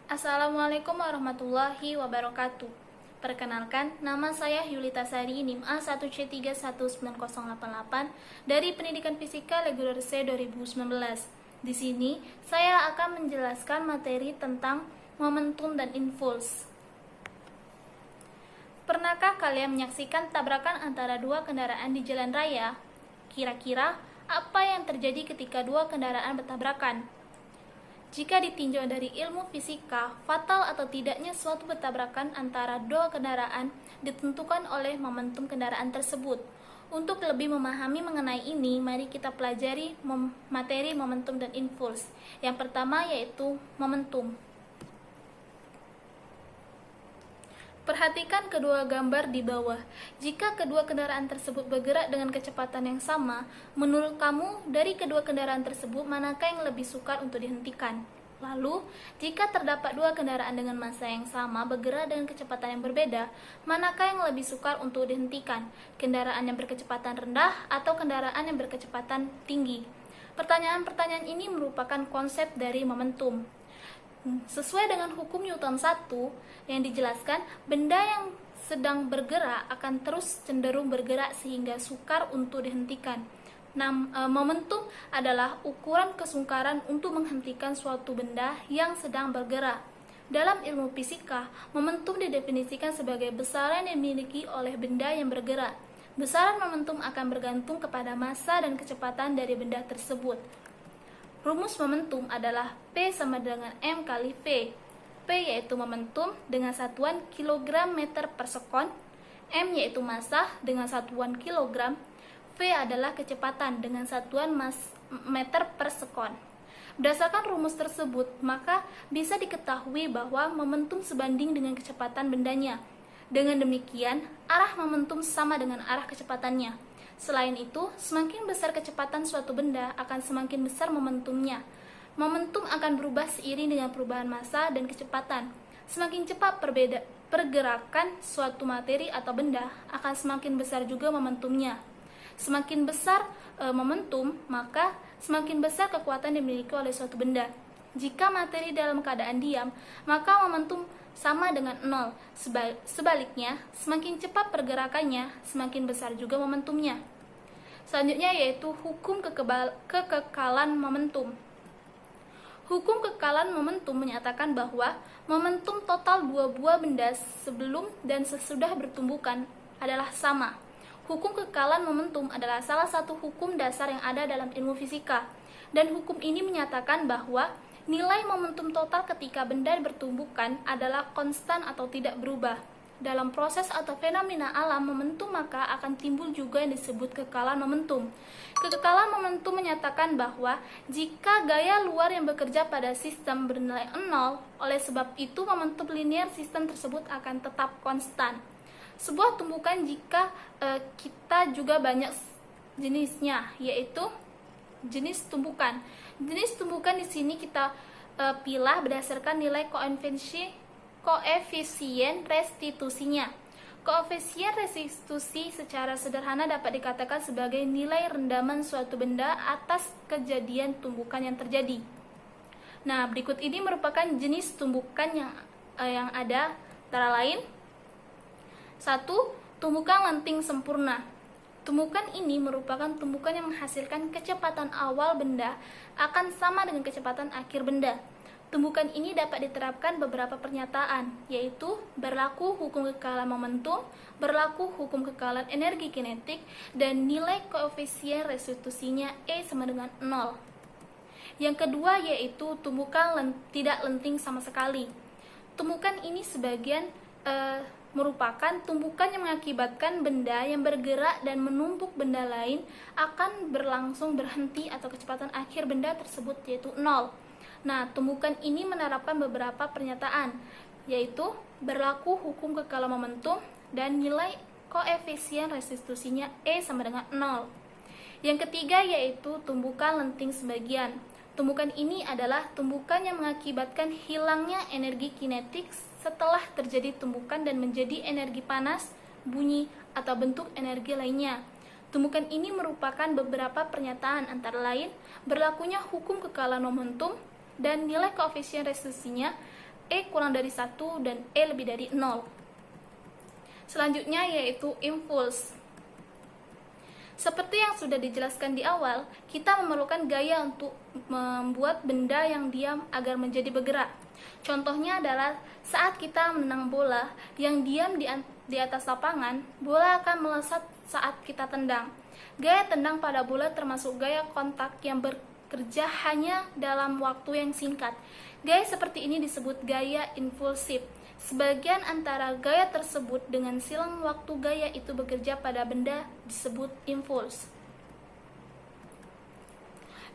Assalamualaikum warahmatullahi wabarakatuh. Perkenalkan, nama saya Yulita Sari, NIM A1C319088 dari Pendidikan Fisika Reguler C 2019. Di sini, saya akan menjelaskan materi tentang momentum dan impuls. Pernahkah kalian menyaksikan tabrakan antara dua kendaraan di jalan raya? Kira-kira apa yang terjadi ketika dua kendaraan bertabrakan? Jika ditinjau dari ilmu fisika, fatal atau tidaknya suatu bertabrakan antara dua kendaraan ditentukan oleh momentum kendaraan tersebut. Untuk lebih memahami mengenai ini, mari kita pelajari materi momentum dan impuls. Yang pertama yaitu momentum. Perhatikan kedua gambar di bawah. Jika kedua kendaraan tersebut bergerak dengan kecepatan yang sama, menurut kamu dari kedua kendaraan tersebut manakah yang lebih sukar untuk dihentikan? Lalu, jika terdapat dua kendaraan dengan massa yang sama bergerak dengan kecepatan yang berbeda, manakah yang lebih sukar untuk dihentikan? Kendaraan yang berkecepatan rendah atau kendaraan yang berkecepatan tinggi? Pertanyaan-pertanyaan ini merupakan konsep dari momentum. Sesuai dengan hukum Newton 1 yang dijelaskan, benda yang sedang bergerak akan terus cenderung bergerak sehingga sukar untuk dihentikan. Momentum adalah ukuran kesungkaran untuk menghentikan suatu benda yang sedang bergerak. Dalam ilmu fisika, momentum didefinisikan sebagai besaran yang dimiliki oleh benda yang bergerak. Besaran momentum akan bergantung kepada massa dan kecepatan dari benda tersebut. Rumus momentum adalah P sama dengan M kali V. P yaitu momentum dengan satuan kilogram meter per sekon, M yaitu massa dengan satuan kilogram, V adalah kecepatan dengan satuan meter per sekon. Berdasarkan rumus tersebut, maka bisa diketahui bahwa momentum sebanding dengan kecepatan bendanya. Dengan demikian, arah momentum sama dengan arah kecepatannya. Selain itu, semakin besar kecepatan suatu benda akan semakin besar momentumnya. Momentum akan berubah seiring dengan perubahan massa dan kecepatan. Semakin cepat pergerakan suatu materi atau benda, akan semakin besar juga momentumnya. Semakin besar momentum, maka semakin besar kekuatan yang dimiliki oleh suatu benda. Jika materi dalam keadaan diam, maka momentum sama dengan 0. Sebaliknya, semakin cepat pergerakannya, semakin besar juga momentumnya. Selanjutnya yaitu hukum kekekalan momentum. Hukum kekekalan momentum menyatakan bahwa momentum total dua buah benda sebelum dan sesudah bertumbukan adalah sama. Hukum kekekalan momentum adalah salah satu hukum dasar yang ada dalam ilmu fisika. Dan hukum ini menyatakan bahwa nilai momentum total ketika benda bertumbukan adalah konstan atau tidak berubah. Dalam proses atau fenomena alam momentum maka akan timbul juga yang disebut kekekalan momentum. Kekekalan momentum menyatakan bahwa jika gaya luar yang bekerja pada sistem bernilai 0, oleh sebab itu momentum linear sistem tersebut akan tetap konstan. Sebuah tumbukan jika kita juga banyak jenisnya, yaitu jenis tumbukan. Jenis tumbukan di sini kita pilah berdasarkan nilai koefisien restitusinya. Koefisien restitusi secara sederhana dapat dikatakan sebagai nilai rendaman suatu benda atas kejadian tumbukan yang terjadi. Nah, berikut ini merupakan jenis tumbukan yang ada, antara lain 1. Tumbukan lenting sempurna. Tumbukan ini merupakan tumbukan yang menghasilkan kecepatan awal benda akan sama dengan kecepatan akhir benda. Tumbukan ini dapat diterapkan beberapa pernyataan, yaitu berlaku hukum kekekalan momentum, berlaku hukum kekekalan energi kinetik, dan nilai koefisien restitusinya E sama dengan 0. Yang kedua yaitu tumbukan tidak lenting sama sekali. Tumbukan ini sebagian merupakan tumbukan yang mengakibatkan benda yang bergerak dan menumpuk benda lain akan berlangsung berhenti atau kecepatan akhir benda tersebut yaitu 0. Nah, tumbukan ini menerapkan beberapa pernyataan, yaitu berlaku hukum kekekalan momentum dan nilai koefisien restitusinya E sama dengan 0. Yang ketiga yaitu tumbukan lenting sebagian. Tumbukan ini adalah tumbukan yang mengakibatkan hilangnya energi kinetik setelah terjadi tumbukan dan menjadi energi panas, bunyi, atau bentuk energi lainnya. Tumbukan ini merupakan beberapa pernyataan antara lain berlakunya hukum kekekalan momentum, dan nilai koefisien restitusinya E kurang dari 1 dan E lebih dari 0. Selanjutnya yaitu impuls. Seperti yang sudah dijelaskan di awal, kita memerlukan gaya untuk membuat benda yang diam agar menjadi bergerak. Contohnya adalah saat kita menendang bola yang diam di atas lapangan, bola akan melesat saat kita tendang. Gaya tendang pada bola termasuk gaya kontak yang bekerja hanya dalam waktu yang singkat. Gaya seperti ini disebut gaya impulsif. Sebagian antara gaya tersebut dengan silang waktu gaya itu bekerja pada benda disebut impuls.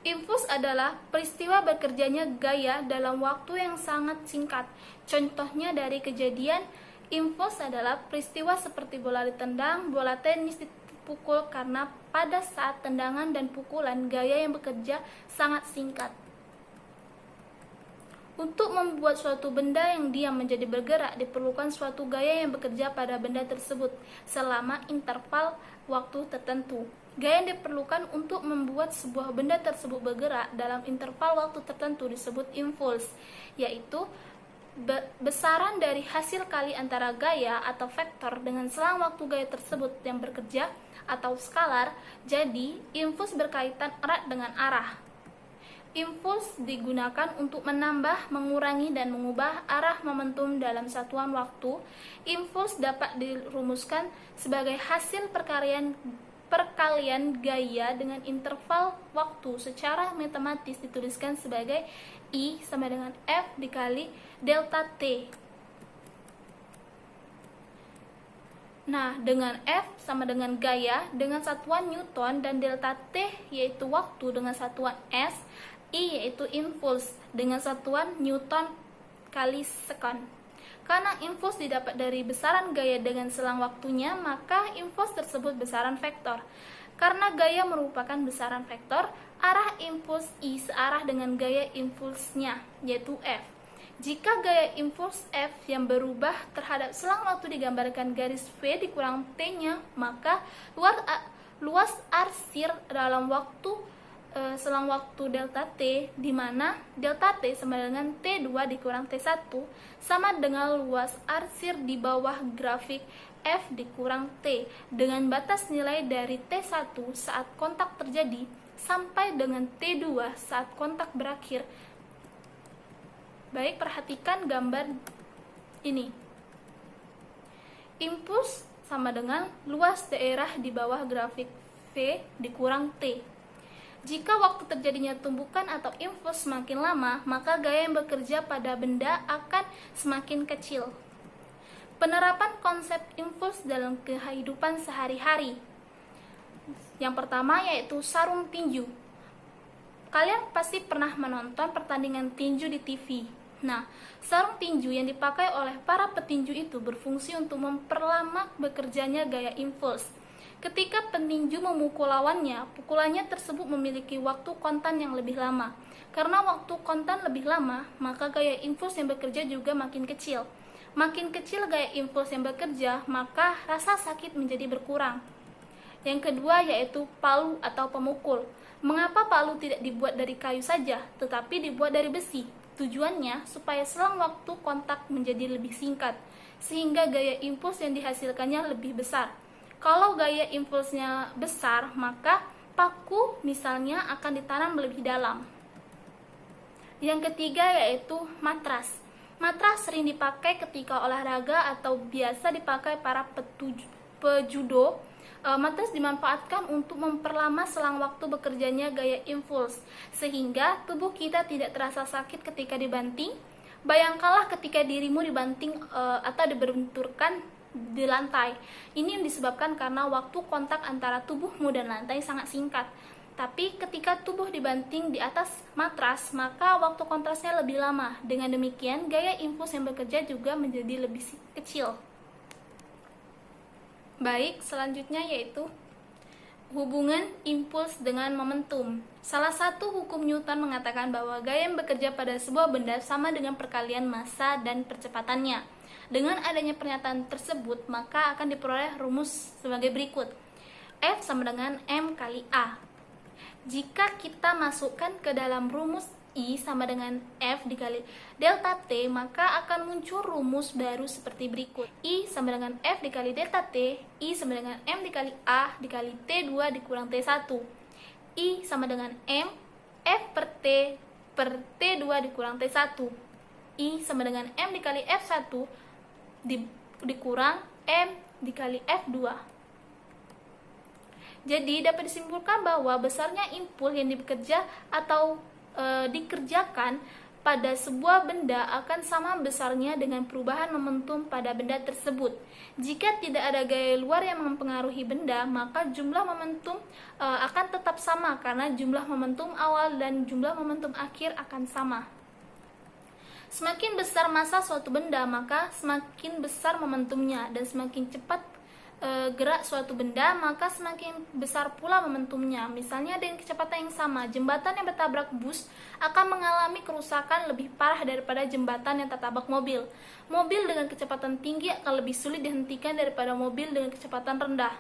Impuls adalah peristiwa bekerjanya gaya dalam waktu yang sangat singkat. Contohnya dari kejadian, impuls adalah peristiwa seperti bola ditendang, bola tenis dipukul karena pada saat tendangan dan pukulan gaya yang bekerja sangat singkat. Untuk membuat suatu benda yang diam menjadi bergerak, diperlukan suatu gaya yang bekerja pada benda tersebut selama interval waktu tertentu. Gaya yang diperlukan untuk membuat sebuah benda tersebut bergerak dalam interval waktu tertentu disebut impuls, yaitu besaran dari hasil kali antara gaya atau vektor dengan selang waktu gaya tersebut yang bekerja atau skalar. Jadi, impuls berkaitan erat dengan arah. Impuls digunakan untuk menambah, mengurangi, dan mengubah arah momentum dalam satuan waktu. Impuls dapat dirumuskan sebagai hasil perkalian gaya dengan interval waktu. Secara matematis dituliskan sebagai I sama dengan F dikali delta T. Nah, dengan F sama dengan gaya dengan satuan Newton dan delta T yaitu waktu dengan satuan S, I yaitu impuls dengan satuan Newton kali sekon. Karena impuls didapat dari besaran gaya dengan selang waktunya, maka impuls tersebut besaran vektor. Karena gaya merupakan besaran vektor, arah impuls I searah dengan gaya impulsnya, yaitu F. Jika gaya impuls F yang berubah terhadap selang waktu digambarkan garis V dikurang T-nya, maka luas arsir dalam waktu selang waktu delta T, di mana delta T sama dengan T2 dikurang T1 sama dengan luas arsir di bawah grafik F dikurang T dengan batas nilai dari T1 saat kontak terjadi sampai dengan T2 saat kontak berakhir. Baik, perhatikan gambar ini. Impuls sama dengan luas daerah di bawah grafik V dikurang T. Jika waktu terjadinya tumbukan atau impuls semakin lama, maka gaya yang bekerja pada benda akan semakin kecil. Penerapan konsep impuls dalam kehidupan sehari-hari. Yang pertama yaitu sarung tinju. Kalian pasti pernah menonton pertandingan tinju di TV. Nah, sarung tinju yang dipakai oleh para petinju itu berfungsi untuk memperlama bekerjanya gaya impuls. Ketika petinju memukul lawannya, pukulannya tersebut memiliki waktu kontan yang lebih lama. Karena waktu kontan lebih lama, maka gaya impuls yang bekerja juga makin kecil. Makin kecil gaya impuls yang bekerja, maka rasa sakit menjadi berkurang. Yang kedua yaitu palu atau pemukul. Mengapa palu tidak dibuat dari kayu saja, tetapi dibuat dari besi? Tujuannya supaya selang waktu kontak menjadi lebih singkat, sehingga gaya impuls yang dihasilkannya lebih besar. Kalau gaya impulsnya besar, maka paku misalnya akan ditanam lebih dalam. Yang ketiga yaitu matras. Matras sering dipakai ketika olahraga atau biasa dipakai para pejudo. Matras dimanfaatkan untuk memperlama selang waktu bekerjanya gaya impuls, sehingga tubuh kita tidak terasa sakit ketika dibanting. Bayangkanlah ketika dirimu dibanting atau dibenturkan di lantai. Ini disebabkan karena waktu kontak antara tubuhmu dan lantai sangat singkat. Tapi ketika tubuh dibanting di atas matras, maka waktu kontrasnya lebih lama. Dengan demikian, gaya impuls yang bekerja juga menjadi lebih kecil. Baik, selanjutnya yaitu hubungan impuls dengan momentum. Salah satu hukum Newton mengatakan bahwa gaya yang bekerja pada sebuah benda sama dengan perkalian massa dan percepatannya. Dengan adanya pernyataan tersebut, maka akan diperoleh rumus sebagai berikut. F sama dengan M kali A. Jika kita masukkan ke dalam rumus I sama dengan F dikali delta T, maka akan muncul rumus baru seperti berikut. I sama dengan F dikali delta T, I sama dengan M dikali A dikali T2 dikurang T1. I sama dengan M, F per T per T2 dikurang T1. I sama dengan M dikali F1 dikurang M dikali F2. Jadi dapat disimpulkan bahwa besarnya impuls yang dikerja atau dikerjakan pada sebuah benda akan sama besarnya dengan perubahan momentum pada benda tersebut. Jika tidak ada gaya luar yang mempengaruhi benda, maka jumlah momentum akan tetap sama karena jumlah momentum awal dan jumlah momentum akhir akan sama. Semakin besar massa suatu benda, maka semakin besar momentumnya, dan semakin cepat gerak suatu benda, maka semakin besar pula momentumnya. Misalnya dengan kecepatan yang sama, jembatan yang bertabrak bus akan mengalami kerusakan lebih parah daripada jembatan yang tertabrak mobil. Mobil dengan kecepatan tinggi akan lebih sulit dihentikan daripada mobil dengan kecepatan rendah.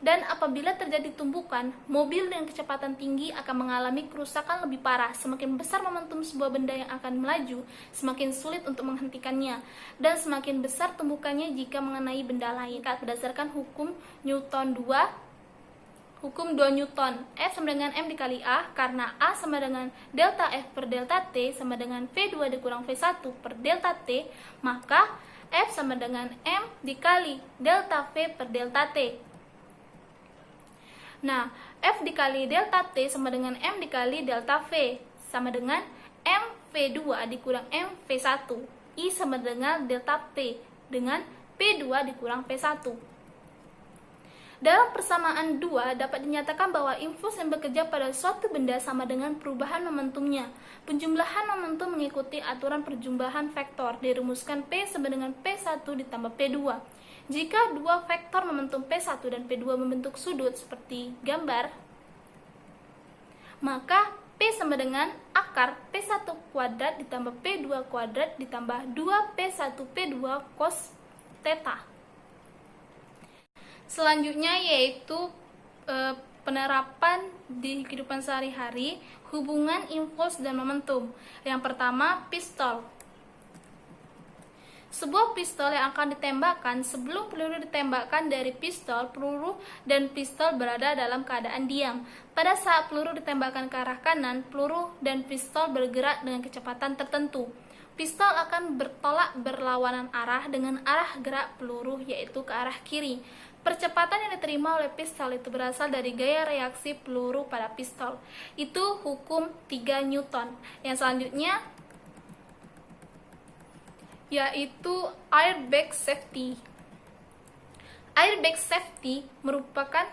Dan apabila terjadi tumpukan, mobil dengan kecepatan tinggi akan mengalami kerusakan lebih parah. Semakin besar momentum sebuah benda yang akan melaju, semakin sulit untuk menghentikannya. Dan semakin besar tumpukannya jika mengenai benda lain. Berdasarkan hukum Newton 2, hukum 2 Newton, F sama dengan M dikali A, karena A sama dengan delta F per delta T sama dengan V2 dikurang V1 per delta T, maka F sama dengan M dikali delta V per delta T. Nah, F dikali delta T sama dengan M dikali delta V, sama dengan M V2 dikurang M V1. I sama dengan delta T dengan P2 dikurang P1. Dalam persamaan 2 dapat dinyatakan bahwa impuls yang bekerja pada suatu benda sama dengan perubahan momentumnya. Penjumlahan momentum mengikuti aturan perjumlahan vektor, dirumuskan P sama dengan P1 ditambah P2. Jika dua vektor momentum P1 dan P2 membentuk sudut seperti gambar, maka P sama dengan akar P1 kuadrat ditambah P2 kuadrat ditambah 2P1 P2 cos theta. Selanjutnya yaitu penerapan di kehidupan sehari-hari hubungan impuls dan momentum. Yang pertama, pistol. Sebuah pistol yang akan ditembakkan, sebelum peluru ditembakkan dari pistol, peluru dan pistol berada dalam keadaan diam. Pada saat peluru ditembakkan ke arah kanan, peluru dan pistol bergerak dengan kecepatan tertentu. Pistol akan bertolak berlawanan arah dengan arah gerak peluru, yaitu ke arah kiri. Percepatan yang diterima oleh pistol itu berasal dari gaya reaksi peluru pada pistol. Itu hukum 3 Newton. Yang selanjutnya yaitu airbag safety. Airbag safety merupakan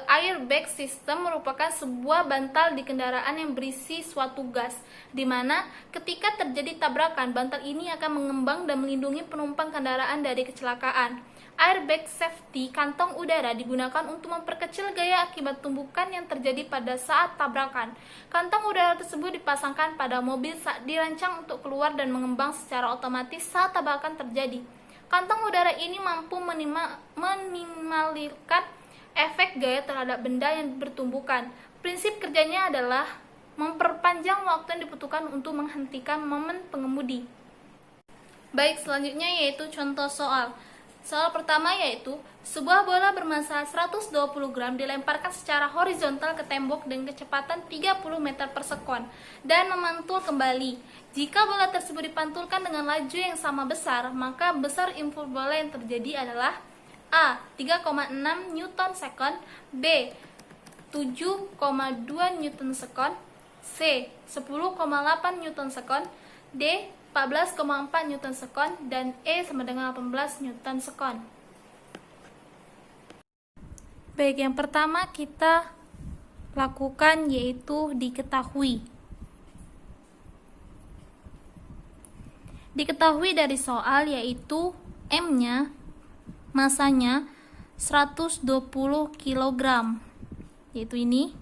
airbag system merupakan sebuah bantal di kendaraan yang berisi suatu gas, di mana ketika terjadi tabrakan, bantal ini akan mengembang dan melindungi penumpang kendaraan dari kecelakaan. Airbag safety kantong udara digunakan untuk memperkecil gaya akibat tumbukan yang terjadi pada saat tabrakan. Kantong udara tersebut dipasangkan pada mobil saat dirancang untuk keluar dan mengembang secara otomatis saat tabrakan terjadi. Kantong udara ini mampu meminimalkan efek gaya terhadap benda yang bertumbukan. Prinsip kerjanya adalah memperpanjang waktu yang dibutuhkan untuk menghentikan momen pengemudi. Baik, selanjutnya yaitu contoh soal. Soal pertama yaitu, sebuah bola bermassa 120 gram dilemparkan secara horizontal ke tembok dengan kecepatan 30 meter per sekon dan memantul kembali. Jika bola tersebut dipantulkan dengan laju yang sama besar, maka besar impuls bola yang terjadi adalah A. 3,6 Newton second, B. 7,2 Newton second, C. 10,8 Newton second, D. 14,4 Newton second, dan E sama dengan 18 Newton second. Baik, yang pertama kita lakukan yaitu diketahui. Diketahui dari soal yaitu M-nya, masanya 120 kg, yaitu ini.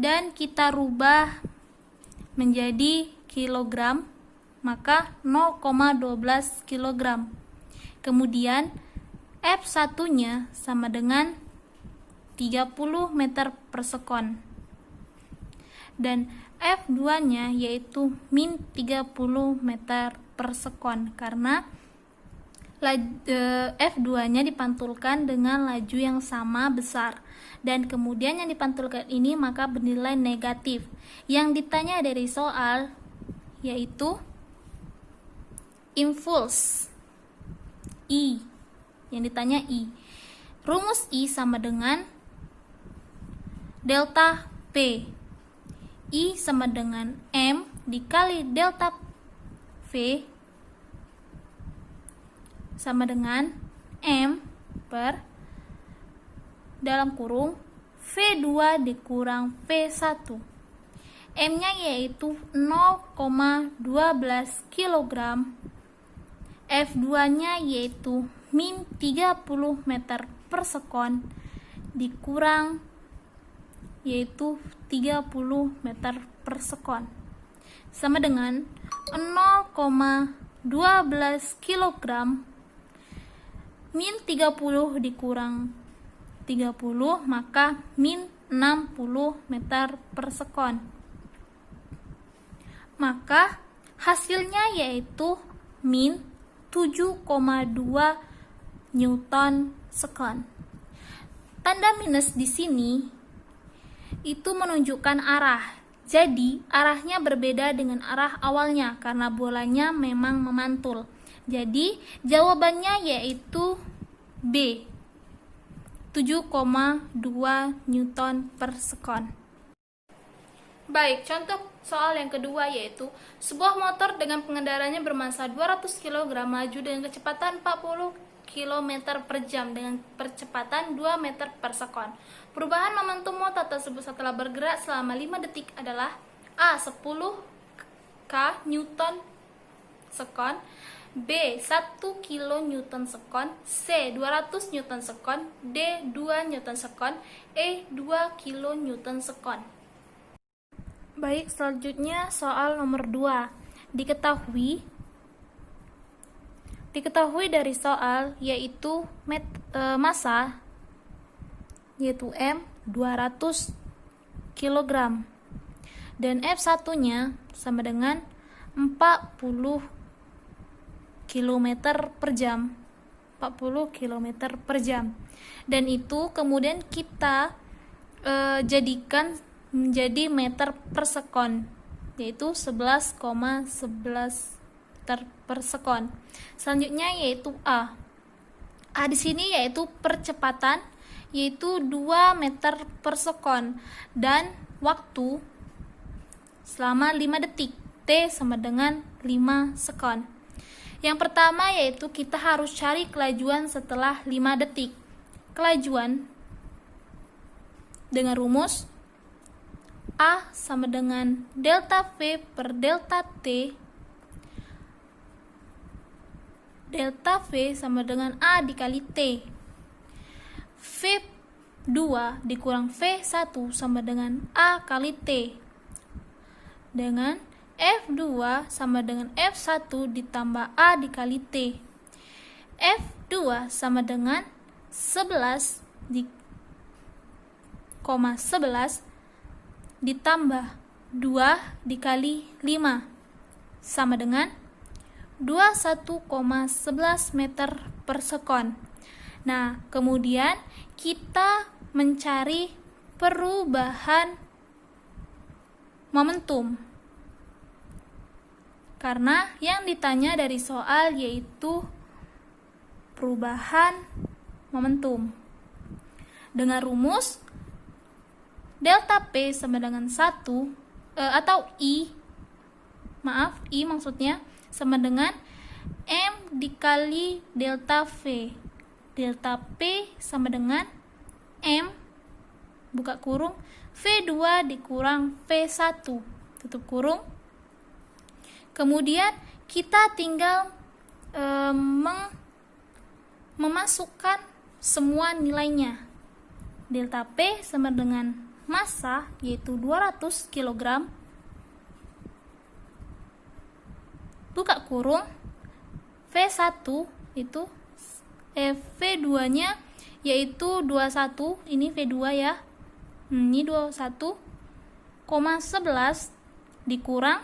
Dan kita rubah menjadi kilogram, maka 0,12 kg. Kemudian F1-nya sama dengan 30 meter per sekon. dan F2-nya yaitu min 30 meter per sekon, karena F2-nya dipantulkan dengan laju yang sama besar, dan kemudian yang dipantulkan ini maka bernilai negatif. Yang ditanya dari soal yaitu impuls I, yang ditanya I. Rumus I sama dengan delta P. I sama dengan M dikali delta V sama dengan M per dalam kurung V2 dikurang V1. M-nya yaitu 0,12 kg. F2-nya yaitu min 30 meter per sekon dikurang yaitu 30 meter per sekon sama dengan 0,12 kg min 30 dikurang 30 maka min 60 meter per sekon. Maka hasilnya yaitu min 7,2 Newton sekon. Tanda minus di sini itu menunjukkan arah. Jadi, arahnya berbeda dengan arah awalnya karena bolanya memang memantul. Jadi, jawabannya yaitu B. 7,2 Newton per sekon. Baik, contoh soal yang kedua yaitu sebuah motor dengan pengendaranya bermassa 200 kg maju dengan kecepatan 40 km per jam dengan percepatan 2 meter per sekon. Perubahan momentum motor tersebut setelah bergerak selama 5 detik adalah A. 10 K Newton sekon, B. 1 kilo Newton sekon, C. 200 Newton sekon, D. 2 Newton sekon, E. 2 kilo Newton sekon. Baik, selanjutnya soal nomor 2. Diketahui dari soal yaitu massa yaitu M 200 kg dan F1-nya sama dengan 40 km per jam. 40 km per jam. Dan itu kemudian kita jadikan menjadi meter per sekon, yaitu 11,11 meter per sekon. Selanjutnya yaitu A. A di sini yaitu percepatan, yaitu 2 meter per sekon, dan waktu selama 5 detik. T sama dengan 5 sekon. Yang pertama yaitu kita harus cari kelajuan setelah 5 detik. Kelajuan dengan rumus A sama dengan delta V per delta T. Delta V sama dengan A dikali T. V2 dikurang V1 sama dengan A kali T. Dengan F2 sama dengan F1 ditambah A dikali T. F2 sama dengan 11 ditambah 2 dikali 5 sama dengan 21,11 meter per sekon. Nah, kemudian kita mencari perubahan momentum. Karena yang ditanya dari soal yaitu perubahan momentum. Dengan rumus delta P sama dengan 1 atau I maksudnya sama dengan M dikali delta V. Delta P sama dengan M buka kurung V2 dikurang V1 tutup kurung. Kemudian kita tinggal memasukkan semua nilainya. Delta P sama dengan massa yaitu 200 kg buka kurung V1 itu V2-nya yaitu 21, ini V2 ya. Ini 21,5 dikurang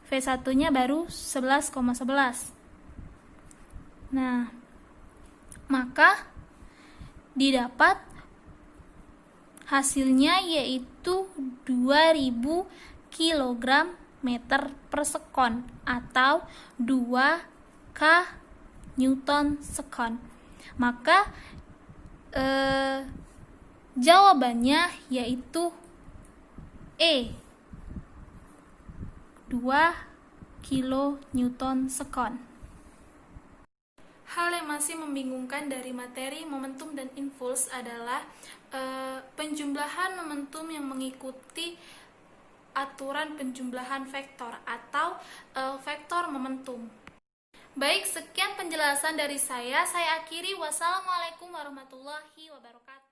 V1-nya baru 11,11. Nah, maka didapat hasilnya yaitu 2000 kg meter per sekon atau 2 K Newton sekon. Maka jawabannya yaitu E, 2 kilo Newton sekon. Hal yang masih membingungkan dari materi momentum dan impuls adalah penjumlahan momentum yang mengikuti aturan penjumlahan vektor atau vektor momentum. Baik, sekian penjelasan dari saya. Saya akhiri. Wassalamualaikum warahmatullahi wabarakatuh.